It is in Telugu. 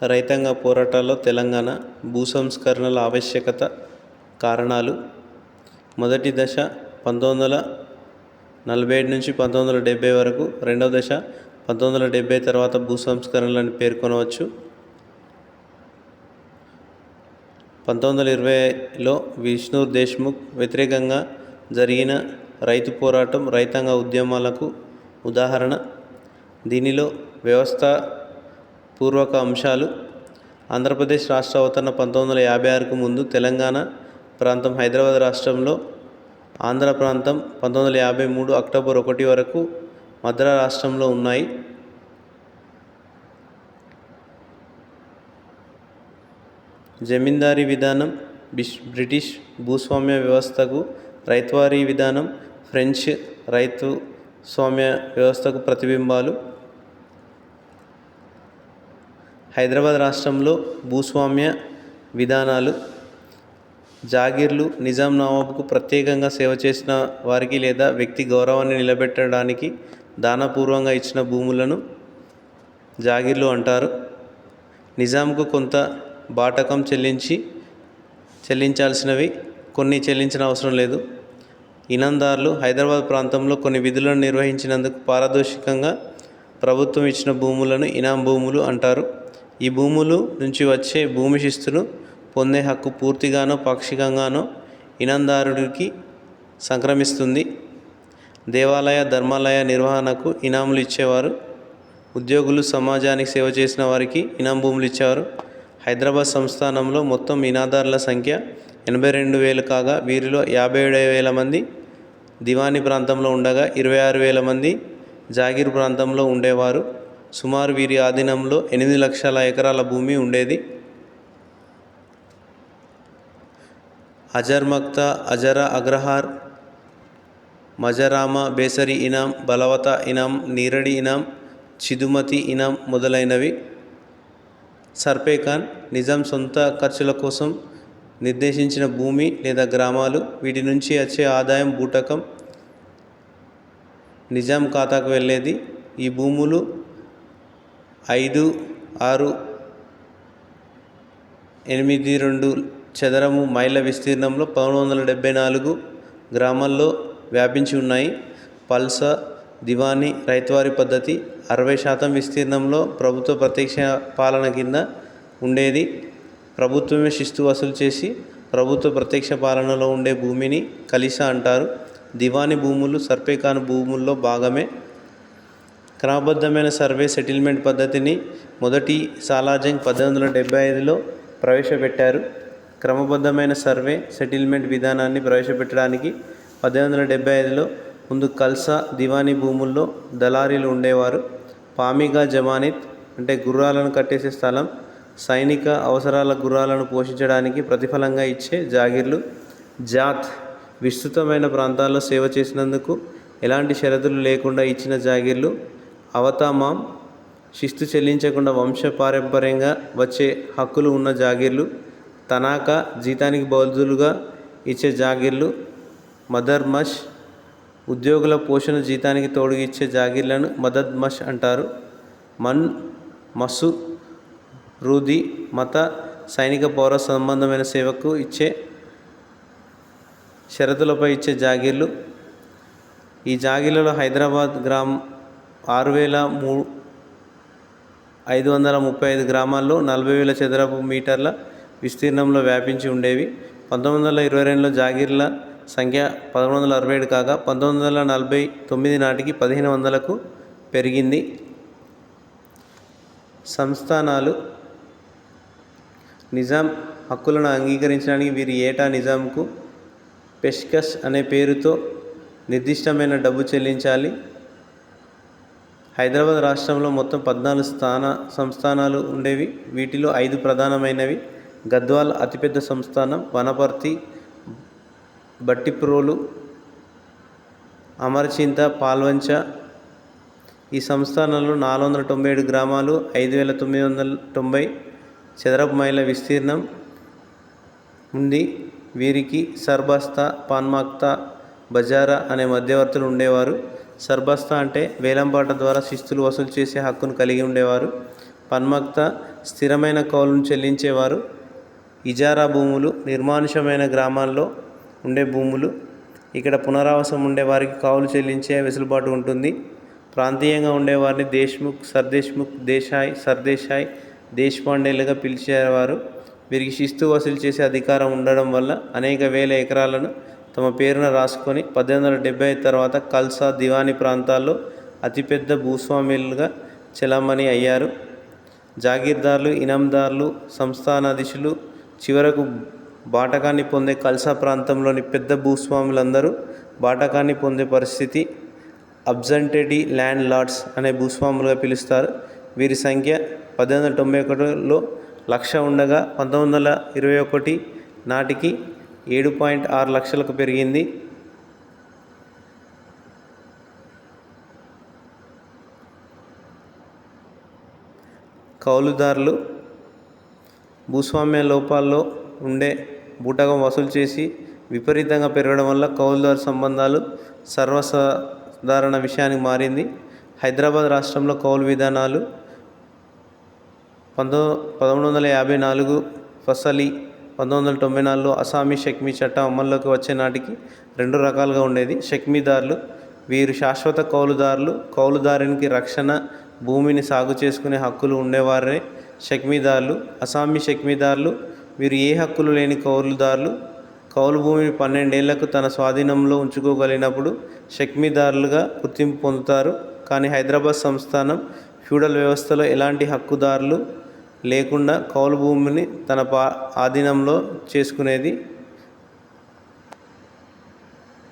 రైతాంగ పోరాటాల్లో తెలంగాణ భూ సంస్కరణల ఆవశ్యకత కారణాలు. మొదటి దశ 1947 నుంచి 1970 వరకు. రెండవ దశ 1970 తర్వాత భూ సంస్కరణలని పేర్కొనవచ్చు. 1920లో విష్ణు దేశ్ముఖ్ వ్యతిరేకంగా జరిగిన రైతు పోరాటం రైతాంగ ఉద్యమాలకు ఉదాహరణ. దీనిలో వ్యవస్థాపూర్వక అంశాలు. ఆంధ్రప్రదేశ్ రాష్ట్ర అవతరణ 1956కు ముందు తెలంగాణ ప్రాంతం హైదరాబాద్ రాష్ట్రంలో, ఆంధ్ర ప్రాంతం 1953 అక్టోబర్ 1 వరకు మద్రాసు రాష్ట్రంలో ఉన్నాయి. జమీందారీ విధానం బ్రిటిష్ భూస్వామ్య వ్యవస్థకు, రైతువారీ విధానం ఫ్రెంచ్ రైతు స్వామ్య వ్యవస్థకు ప్రతిబింబాలు. హైదరాబాద్ రాష్ట్రంలో భూస్వామ్య విధానాలు. జాగీర్లు నిజాం నవాబుకు ప్రత్యేకంగా సేవ చేసిన వారికి లేదా వ్యక్తి గౌరవాన్ని నిలబెట్టడానికి దానపూర్వంగా ఇచ్చిన భూములను జాగీర్లు అంటారు. నిజాంకు కొంత బాటకం చెల్లించాల్సినవి, కొన్ని చెల్లించిన అవసరం లేదు. ఇనాందారులు హైదరాబాద్ ప్రాంతంలో కొన్ని విధులను నిర్వహించినందుకు పారదర్శకంగా ప్రభుత్వం ఇచ్చిన భూములను ఇనాం భూములు అంటారు. ఈ భూములు నుంచి వచ్చే భూమి శిస్తును పొందే హక్కు పూర్తిగానో పాక్షికంగానో ఇనాందారుడికి సంక్రమిస్తుంది. దేవాలయ ధర్మాలయ నిర్వహణకు ఇనాములు ఇచ్చేవారు. ఉద్యోగులు సమాజానికి సేవ చేసిన వారికి ఇనాం భూములు ఇచ్చేవారు. హైదరాబాద్ సంస్థానంలో మొత్తం ఇనాందారుల సంఖ్య 82,000 కాగా వీరిలో 57,000 మంది దివానీ ప్రాంతంలో ఉండగా 26,000 మంది జాగీర్ ప్రాంతంలో ఉండేవారు. సుమారు వీరి ఆధీనంలో 8 లక్షల ఎకరాల భూమి ఉండేది. అజర్ మక్తా, అజరా అగ్రహార్, మజరామా, బేసరి ఇనాం, బలవత ఇనాం, నీరడి ఇనాం, చిదుమతి ఇనాం మొదలైనవి. సర్పేఖాన్ నిజాం సొంత ఖర్చుల కోసం నిర్దేశించిన భూమి లేదా గ్రామాలు. వీటి నుంచి వచ్చే ఆదాయం బూటకం నిజాం ఖాతాకు వెళ్ళేది. ఈ భూములు 5,6,82 చదరపు మైళ్ళ విస్తీర్ణంలో 1174 గ్రామాల్లో వ్యాపించి ఉన్నాయి. పల్సా దివానీ రైతువారీ పద్ధతి 60% విస్తీర్ణంలో ప్రభుత్వ ప్రత్యక్ష పాలన కింద ఉండేది. ప్రభుత్వమే శిస్తు వసూలు చేసి ప్రభుత్వ ప్రత్యక్ష పాలనలో ఉండే భూమిని కలిసా అంటారు. దివానీ భూములు సర్పేఖాన్ భూముల్లో భాగమే. క్రమబద్ధమైన సర్వే సెటిల్మెంట్ పద్ధతిని మొదటి సాలార్జంగ్ 1875లో ప్రవేశపెట్టారు. క్రమబద్ధమైన సర్వే సెటిల్మెంట్ విధానాన్ని ప్రవేశపెట్టడానికి 1875లో ముందు ఖల్సా దివానీ భూముల్లో దళారీలు ఉండేవారు. పామిగా జమానిత్ అంటే గుర్రాలను కట్టేసే స్థలం, సైనిక అవసరాల గుర్రాలను పోషించడానికి ప్రతిఫలంగా ఇచ్చే జాగీర్లు. జాత్ విస్తృతమైన ప్రాంతాల్లో సేవ చేసినందుకు ఎలాంటి షరతులు లేకుండా ఇచ్చిన జాగీర్లు. అవతామాం శిస్తు చెల్లించకుండా వంశపారంపర్యంగా వచ్చే హక్కులు ఉన్న జాగీర్లు. తనాకా జీతానికి బదులుగా ఇచ్చే జాగీర్లు. మదర్ మష్ ఉద్యోగుల పోషణ జీతానికి తోడుగా ఇచ్చే జాగీర్లను మదద్ మష్ అంటారు. మన్ మసు రూది మత సైనిక పౌర సంబంధమైన సేవకు ఇచ్చే షరతులపై ఇచ్చే జాగీర్లు. ఈ జాగీర్లలో హైదరాబాద్ 6,535 గ్రామాల్లో 40,000 చదరపు మీటర్ల విస్తీర్ణంలో వ్యాపించి ఉండేవి. 1922లో జాగీర్ల సంఖ్య 1167 కాగా 1949 నాటికి 1,500కు పెరిగింది. సంస్థానాలు. నిజాం హక్కులను అంగీకరించడానికి వీరి ఏటా నిజాంకు పెష్కష్ అనే పేరుతో నిర్దిష్టమైన డబ్బు చెల్లించాలి. హైదరాబాద్ రాష్ట్రంలో మొత్తం 14 సంస్థానాలు ఉండేవి. వీటిలో 5 ప్రధానమైనవి. గద్వాల్ అతిపెద్ద సంస్థానం, వనపర్తి, బట్టిప్రోలు, అమరచింత, పాల్వంచ. ఈ సంస్థానంలో 497 గ్రామాలు, 5,990 చదరపు మైళ్ళ విస్తీర్ణం ఉంది. వీరికి సర్బస్తా, పాన్మాక్తా, బజారా అనే మధ్యవర్తులు ఉండేవారు. సర్బస్తా అంటే వేలంపాట ద్వారా శిస్తులు వసూలు చేసే హక్కును కలిగి ఉండేవారు. పన్మక్త స్థిరమైన కౌలును చెల్లించేవారు. ఇజారా భూములు నిర్మానుష్యమైన గ్రామాల్లో ఉండే భూములు. ఇక్కడ పునరావాసం ఉండేవారికి కౌలు చెల్లించే వెసులుబాటు ఉంటుంది. ప్రాంతీయంగా ఉండేవారిని దేశ్ముఖ్, సర్దేశ్ముఖ్, దేశాయ్, సర్దేశాయ్, దేశ్పాండేలుగా పిలిచేవారు. వీరికి శిస్తు వసూలు చేసే అధికారం ఉండడం వల్ల అనేక వేల ఎకరాలను తమ పేరున రాసుకొని 1875 తర్వాత ఖల్సా, దివానీ ప్రాంతాల్లో అతిపెద్ద భూస్వాములుగా చెలామణి అయ్యారు. జాగీర్దార్లు, ఇనాందార్లు, సంస్థానాధీశులు, చివరకు బాటకాన్ని పొందే ఖల్సా ప్రాంతంలోని పెద్ద భూస్వాములందరూ బాటకాన్ని పొందే పరిస్థితి అబ్జంటేటీ ల్యాండ్ లార్డ్స్ అనే భూస్వాములుగా పిలుస్తారు. వీరి సంఖ్య 1891లో 1,00,000 ఉండగా 1921 నాటికి 7.6 లక్షలకు పెరిగింది. కౌలుదారులు భూస్వామ్య లోపాల్లో ఉండే బూటకం వసూలు చేసి విపరీతంగా పెరగడం వల్ల కౌలుదారు సంబంధాలు సర్వసాధారణ విషయానికి మారింది. హైదరాబాద్ రాష్ట్రంలో కౌలు విధానాలు 1754 ఫసలి, 1994లో అస్సామీ షెక్మీ చట్టం అమల్లోకి వచ్చే నాటికి 2 రకాలుగా ఉండేది. షెక్మీదారులు వీరు శాశ్వత కౌలుదారులు. కౌలుదారునికి రక్షణ, భూమిని సాగు చేసుకునే హక్కులు ఉండేవారే షెక్మీదారులు. అస్సామీ షెక్మీదారులు వీరు ఏ హక్కులు లేని కౌలుదారులు. కౌలు భూమిని 12 ఏళ్లకు తన స్వాధీనంలో ఉంచుకోగలిగినప్పుడు షెక్మీదారులుగా గుర్తింపు పొందుతారు. కానీ హైదరాబాద్ సంస్థానం ఫ్యూడల్ వ్యవస్థలో ఎలాంటి హక్కుదారులు లేకుండా కౌలు భూమిని తన ఆధీనంలో చేసుకునేది.